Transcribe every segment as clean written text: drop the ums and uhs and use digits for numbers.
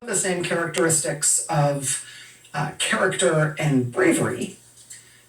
The same characteristics of character and bravery.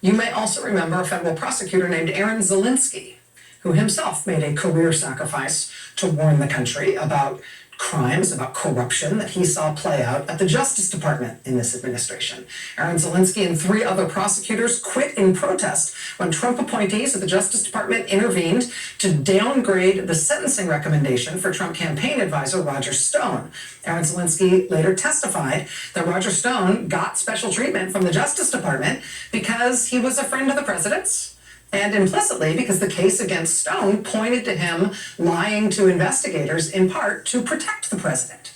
You may also remember a federal prosecutor named Aaron Zelinsky, who himself made a career sacrifice to warn the country about crimes, about corruption that he saw play out at the Justice Department in this administration. Aaron Zelinsky and 3 other prosecutors quit in protest when Trump appointees at the Justice Department intervened to downgrade the sentencing recommendation for Trump campaign advisor Roger Stone. Aaron Zelinsky later testified that Roger Stone got special treatment from the Justice Department because he was a friend of the president's, and implicitly because the case against Stone pointed to him lying to investigators in part to protect the president.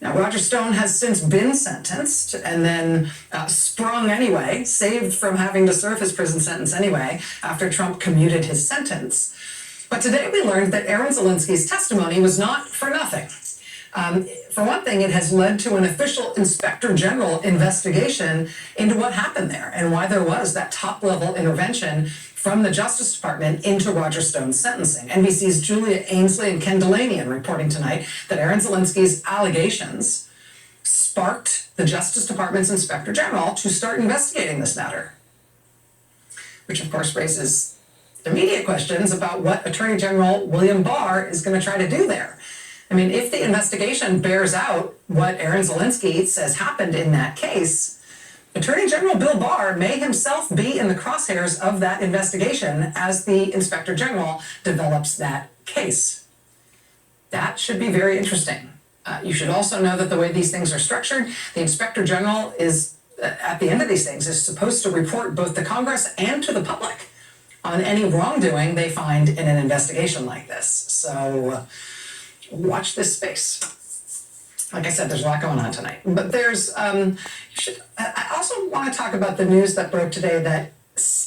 Now, Roger Stone has since been sentenced and then sprung anyway, saved from having to serve his prison sentence anyway after Trump commuted his sentence. But today we learned that Aaron Zelinsky's testimony was not for nothing. For one thing, it has led to an official Inspector General investigation into what happened there and why there was that top-level intervention from the Justice Department into Roger Stone's sentencing. NBC's Julia Ainsley and Ken Delanian reporting tonight that Aaron Zelinsky's allegations sparked the Justice Department's Inspector General to start investigating this matter, which of course raises immediate questions about what Attorney General William Barr is going to try to do there. I mean, if the investigation bears out what Aaron Zelinsky says happened in that case, Attorney General Bill Barr may himself be in the crosshairs of that investigation as the Inspector General develops that case. That should be very interesting. You should also know that the way these things are structured, the Inspector General is, at the end of these things, is supposed to report both to Congress and to the public on any wrongdoing they find in an investigation like this. So watch this space. Like I said, there's a lot going on tonight. But there's, I also want to talk about the news that broke today that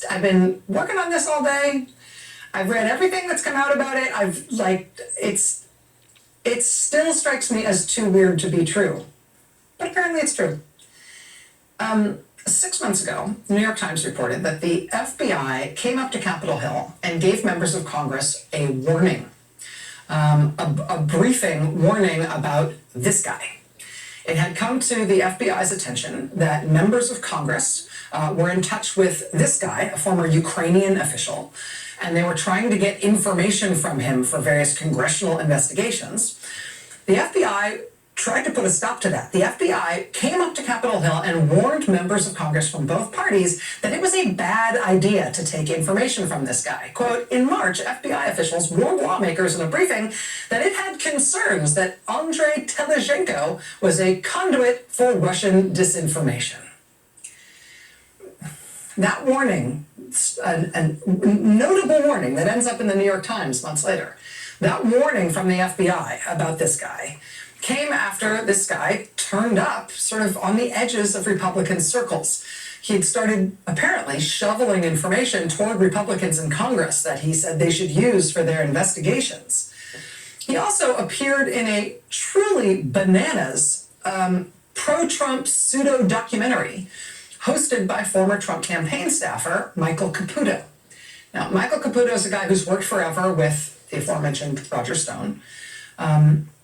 I've been working on this all day. I've read everything that's come out about it. It still strikes me as too weird to be true. But apparently it's true. 6 months ago, the New York Times reported that the FBI came up to Capitol Hill and gave members of Congress a warning. A briefing warning about this guy. It had come to the FBI's attention that members of Congress were in touch with this guy, a former Ukrainian official, and they were trying to get information from him for various congressional investigations. The FBI tried to put a stop to that. The FBI came up to Capitol Hill and warned members of Congress from both parties that it was a bad idea to take information from this guy. Quote, in March, FBI officials warned lawmakers in a briefing that it had concerns that Andrei Telizhenko was a conduit for Russian disinformation. That warning, a notable warning that ends up in the New York Times months later, that warning from the FBI about this guy came after this guy turned up sort of on the edges of Republican circles. He had started apparently shoveling information toward Republicans in Congress that he said they should use for their investigations. He also appeared in a truly bananas pro-Trump pseudo-documentary hosted by former Trump campaign staffer Michael Caputo. Now, Michael Caputo is a guy who's worked forever with the aforementioned Roger Stone.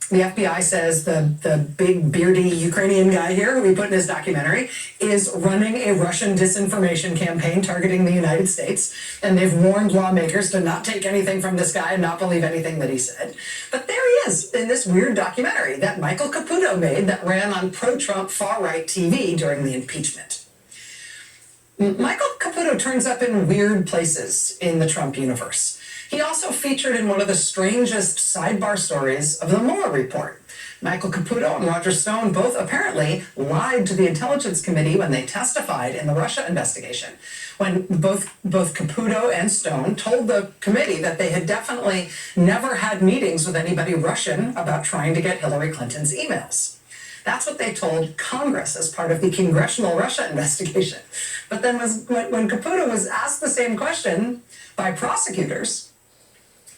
The FBI says the big beardy Ukrainian guy here, who we put in his documentary, is running a Russian disinformation campaign targeting the United States, and they've warned lawmakers to not take anything from this guy and not believe anything that he said. But there he is in this weird documentary that Michael Caputo made that ran on pro-Trump far-right TV during the impeachment. Michael Caputo turns up in weird places in the Trump universe. He also featured in one of the strangest sidebar stories of the Mueller report. Michael Caputo and Roger Stone both apparently lied to the Intelligence Committee when they testified in the Russia investigation. When both Caputo and Stone told the committee that they had definitely never had meetings with anybody Russian about trying to get Hillary Clinton's emails. That's what they told Congress as part of the congressional Russia investigation. But then when Caputo was asked the same question by prosecutors,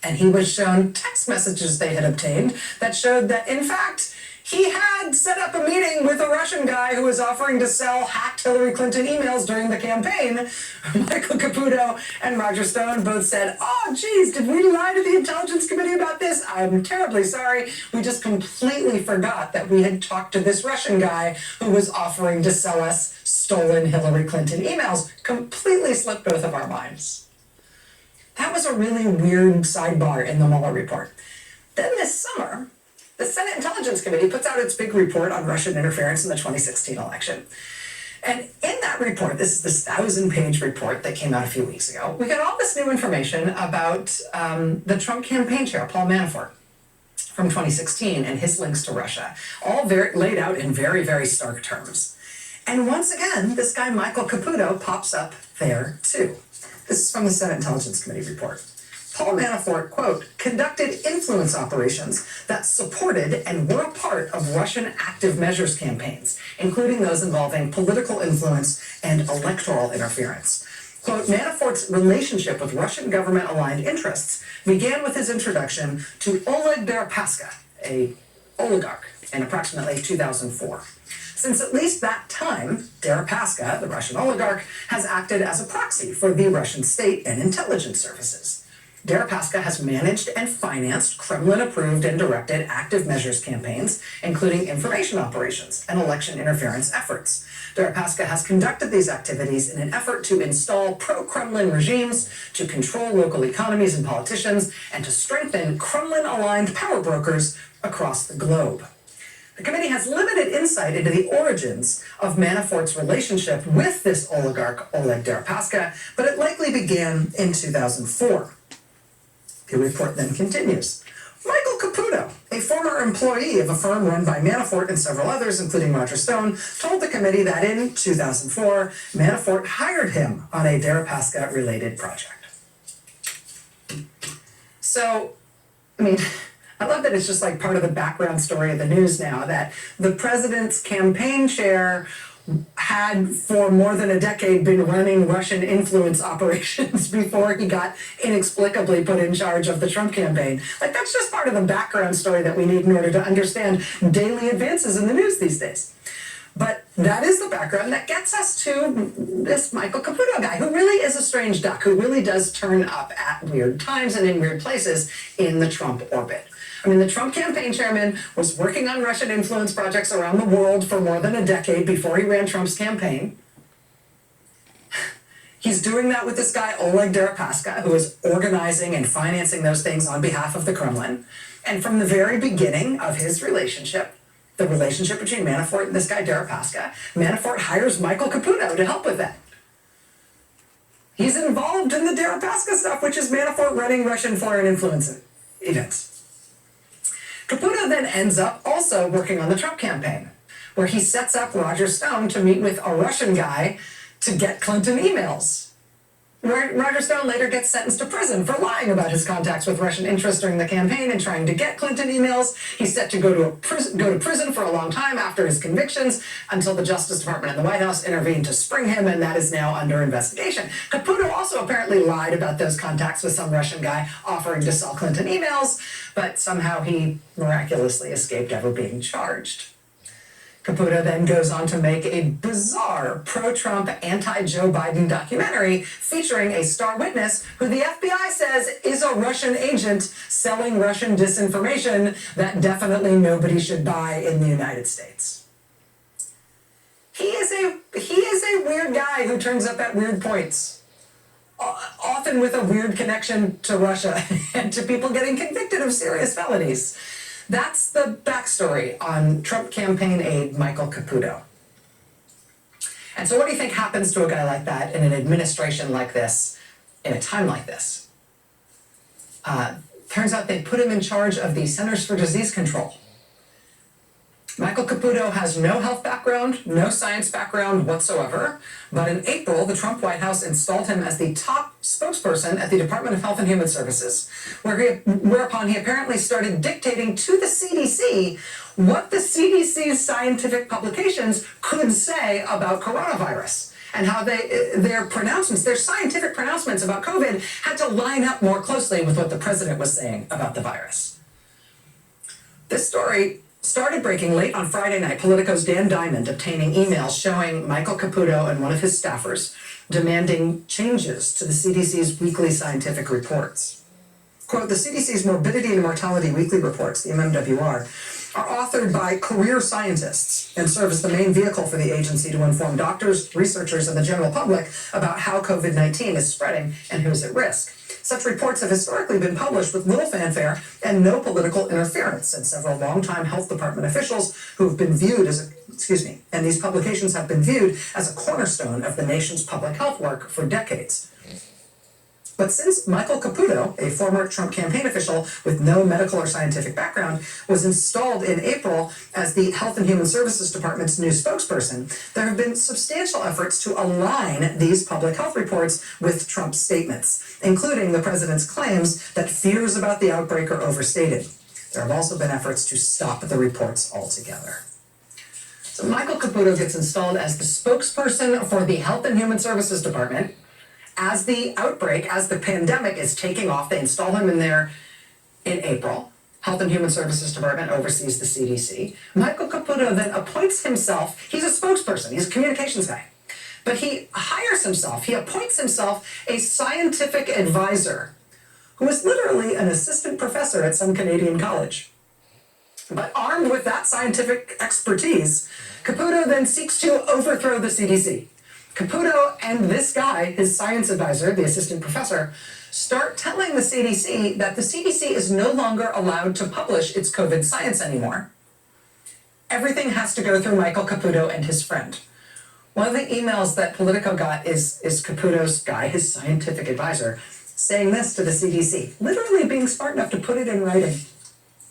and he was shown text messages they had obtained that showed that, in fact, He had set up a meeting with a Russian guy who was offering to sell hacked Hillary Clinton emails during the campaign. Michael Caputo and Roger Stone both said, "Oh, geez, did we lie to the Intelligence Committee about this? I'm terribly sorry. We just completely forgot that we had talked to this Russian guy who was offering to sell us stolen Hillary Clinton emails." Completely slipped both of our minds. That was a really weird sidebar in the Mueller report. Then this summer, the Senate Intelligence Committee puts out its big report on Russian interference in the 2016 election. And in that report, this is this 1,000-page report that came out a few weeks ago, we got all this new information about the Trump campaign chair, Paul Manafort, from 2016 and his links to Russia, all laid out in very, very stark terms. And once again, this guy, Michael Caputo, pops up there too. This is from the Senate Intelligence Committee report. Paul Manafort, quote, conducted influence operations that supported and were a part of Russian active measures campaigns, including those involving political influence and electoral interference. Quote, Manafort's relationship with Russian government-aligned interests began with his introduction to Oleg Deripaska, an oligarch, in approximately 2004. Since at least that time, Deripaska, the Russian oligarch, has acted as a proxy for the Russian state and intelligence services. Deripaska has managed and financed Kremlin-approved and directed active measures campaigns, including information operations and election interference efforts. Deripaska has conducted these activities in an effort to install pro-Kremlin regimes, to control local economies and politicians, and to strengthen Kremlin-aligned power brokers across the globe. The committee has limited insight into the origins of Manafort's relationship with this oligarch, Oleg Deripaska, but it likely began in 2004. The report then continues. Michael Caputo, a former employee of a firm run by Manafort and several others, including Roger Stone, told the committee that in 2004, Manafort hired him on a Deripaska-related project. So, I love that it's just like part of the background story of the news now, that the president's campaign chair had for more than a decade been running Russian influence operations before he got inexplicably put in charge of the Trump campaign. Like, that's just part of the background story that we need in order to understand daily advances in the news these days. But that is the background that gets us to this Michael Caputo guy, who really is a strange duck, who really does turn up at weird times and in weird places in the Trump orbit. The Trump campaign chairman was working on Russian influence projects around the world for more than a decade before he ran Trump's campaign. He's doing that with this guy, Oleg Deripaska, who is organizing and financing those things on behalf of the Kremlin. And from the very beginning of his relationship, the relationship between Manafort and this guy, Deripaska, Manafort hires Michael Caputo to help with that. He's involved in the Deripaska stuff, which is Manafort running Russian foreign influence events. Caputo then ends up also working on the Trump campaign, where he sets up Roger Stone to meet with a Russian guy to get Clinton emails. Roger Stone later gets sentenced to prison for lying about his contacts with Russian interests during the campaign and trying to get Clinton emails. He's set to go to prison for a long time after his convictions, until the Justice Department and the White House intervened to spring him, and that is now under investigation. Caputo also apparently lied about those contacts with some Russian guy offering to sell Clinton emails, but somehow he miraculously escaped ever being charged. Caputo then goes on to make a bizarre pro-Trump, anti-Joe Biden documentary featuring a star witness who the FBI says is a Russian agent selling Russian disinformation that definitely nobody should buy in the United States. He is a weird guy who turns up at weird points, often with a weird connection to Russia and to people getting convicted of serious felonies. That's the backstory on Trump campaign aide Michael Caputo. And so what do you think happens to a guy like that in an administration like this, in a time like this? Turns out they put him in charge of the Centers for Disease Control. Michael Caputo has no health background, no science background whatsoever, but in April, the Trump White House installed him as the top spokesperson at the Department of Health and Human Services, whereupon he apparently started dictating to the CDC what the CDC's scientific publications could say about coronavirus, and how their scientific pronouncements about COVID had to line up more closely with what the president was saying about the virus. This story started breaking late on Friday night. Politico's Dan Diamond obtaining emails showing Michael Caputo and one of his staffers demanding changes to the CDC's weekly scientific reports. Quote, the CDC's Morbidity and Mortality Weekly Reports, the MMWR, are authored by career scientists and serve as the main vehicle for the agency to inform doctors, researchers, and the general public about how COVID-19 is spreading and who's at risk. Such reports have historically been published with little fanfare and no political interference, said several longtime health department officials who have been viewed as and these publications have been viewed as a cornerstone of the nation's public health work for decades. But since Michael Caputo, a former Trump campaign official with no medical or scientific background, was installed in April as the Health and Human Services Department's new spokesperson, there have been substantial efforts to align these public health reports with Trump's statements, including the president's claims that fears about the outbreak are overstated. There have also been efforts to stop the reports altogether. So Michael Caputo gets installed as the spokesperson for the Health and Human Services Department. As the outbreak, as the pandemic is taking off, they install him in there in April. Health and Human Services Department oversees the CDC. Michael Caputo then appoints himself, he's a spokesperson, he's a communications guy, but he appoints himself a scientific advisor who is literally an assistant professor at some Canadian college. But armed with that scientific expertise, Caputo then seeks to overthrow the CDC. Caputo and this guy, his science advisor, the assistant professor, start telling the CDC that the CDC is no longer allowed to publish its COVID science anymore. Everything has to go through Michael Caputo and his friend. One of the emails that Politico got is Caputo's guy, his scientific advisor, saying this to the CDC, literally being smart enough to put it in writing.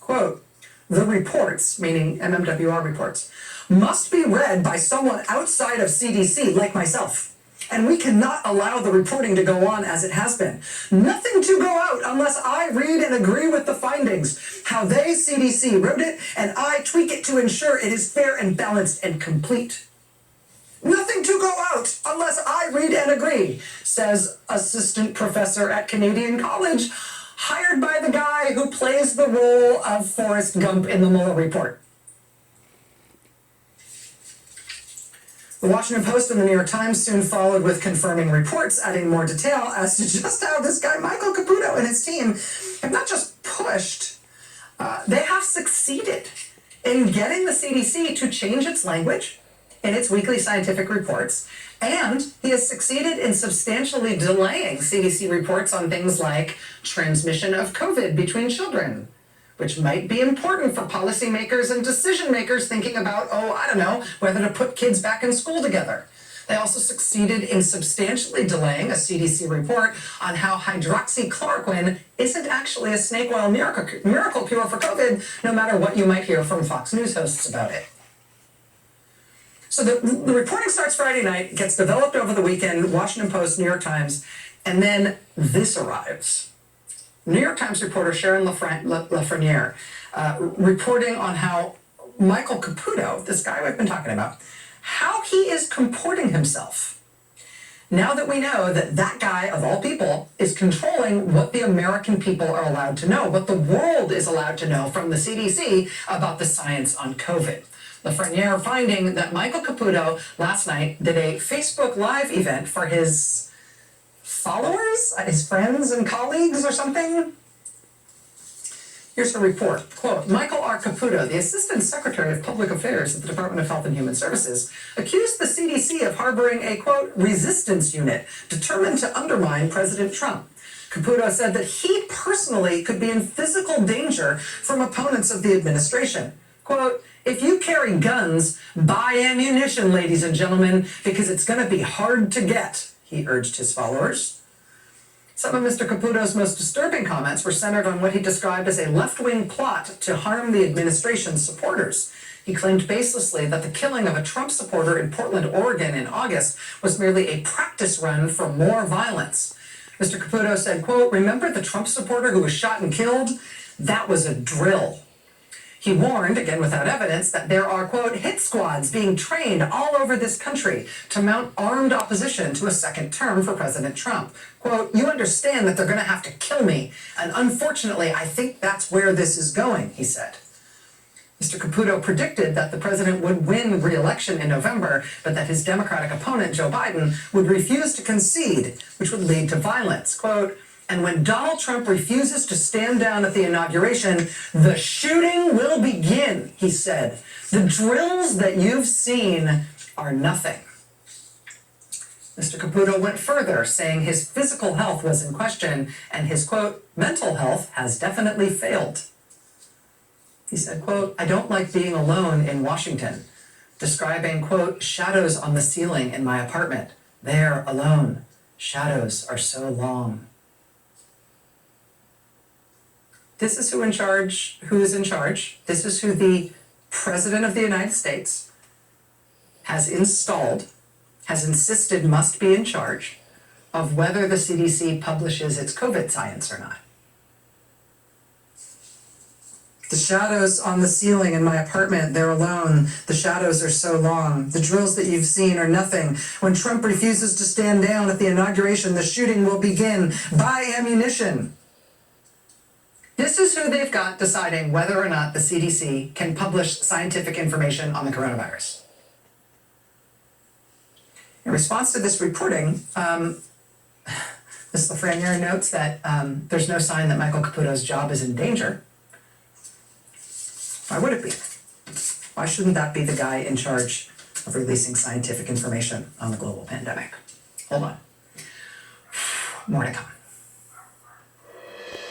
Quote, the reports, meaning MMWR reports, must be read by someone outside of CDC like myself. And we cannot allow the reporting to go on as it has been. Nothing to go out unless I read and agree with the findings, how they, CDC, wrote it, and I tweak it to ensure it is fair and balanced and complete. Nothing to go out unless I read and agree, says assistant professor at Canadian College, hired by the guy who plays the role of Forrest Gump in the Mueller report. The Washington Post and the New York Times soon followed with confirming reports, adding more detail as to just how this guy, Michael Caputo, and his team have not just pushed, they have succeeded in getting the CDC to change its language in its weekly scientific reports, and he has succeeded in substantially delaying CDC reports on things like transmission of COVID between children, which might be important for policymakers and decision makers thinking about, whether to put kids back in school together. They also succeeded in substantially delaying a CDC report on how hydroxychloroquine isn't actually a snake oil miracle cure for COVID, no matter what you might hear from Fox News hosts about it. So the reporting starts Friday night, gets developed over the weekend, Washington Post, New York Times, and then this arrives. New York Times reporter Sharon Lafreniere reporting on how Michael Caputo, this guy we've been talking about, how he is comporting himself. Now that we know that that guy, of all people, is controlling what the American people are allowed to know, what the world is allowed to know from the CDC about the science on COVID. Lafreniere finding that Michael Caputo last night did a Facebook Live event for his followers, his friends and colleagues or something. Here's her report. Quote, Michael R. Caputo, the Assistant Secretary of Public Affairs at the Department of Health and Human Services, accused the CDC of harboring a, quote, resistance unit determined to undermine President Trump. Caputo said that he personally could be in physical danger from opponents of the administration. Quote, if you carry guns, buy ammunition, ladies and gentlemen, because it's going to be hard to get, he urged his followers. Some of Mr. Caputo's most disturbing comments were centered on what he described as a left-wing plot to harm the administration's supporters. He claimed baselessly that the killing of a Trump supporter in Portland, Oregon in August was merely a practice run for more violence. Mr. Caputo said, quote, remember the Trump supporter who was shot and killed? That was a drill. He warned, again without evidence, that there are, quote, hit squads being trained all over this country to mount armed opposition to a second term for President Trump. Quote, you understand that they're going to have to kill me, and unfortunately, I think that's where this is going, he said. Mr. Caputo predicted that the president would win re-election in November, but that his Democratic opponent, Joe Biden, would refuse to concede, which would lead to violence. Quote, "And when Donald Trump refuses to stand down at the inauguration, the shooting will begin," he said. "The drills that you've seen are nothing." Mr. Caputo went further, saying his physical health was in question and his, quote, "mental health has definitely failed." He said, quote, "I don't like being alone in Washington," describing, quote, "shadows on the ceiling in my apartment. There, alone. Shadows are so long." This is who is in charge. This is who the President of the United States has insisted must be in charge of whether the CDC publishes its COVID science or not. "The shadows on the ceiling in my apartment, they're alone. The shadows are so long. The drills that you've seen are nothing. When Trump refuses to stand down at the inauguration, the shooting will begin. Buy ammunition." This is who they've got deciding whether or not the CDC can publish scientific information on the coronavirus. In response to this reporting, Ms. Lafreniere notes that there's no sign that Michael Caputo's job is in danger. Why would it be? Why shouldn't that be the guy in charge of releasing scientific information on the global pandemic? Hold on. More to come.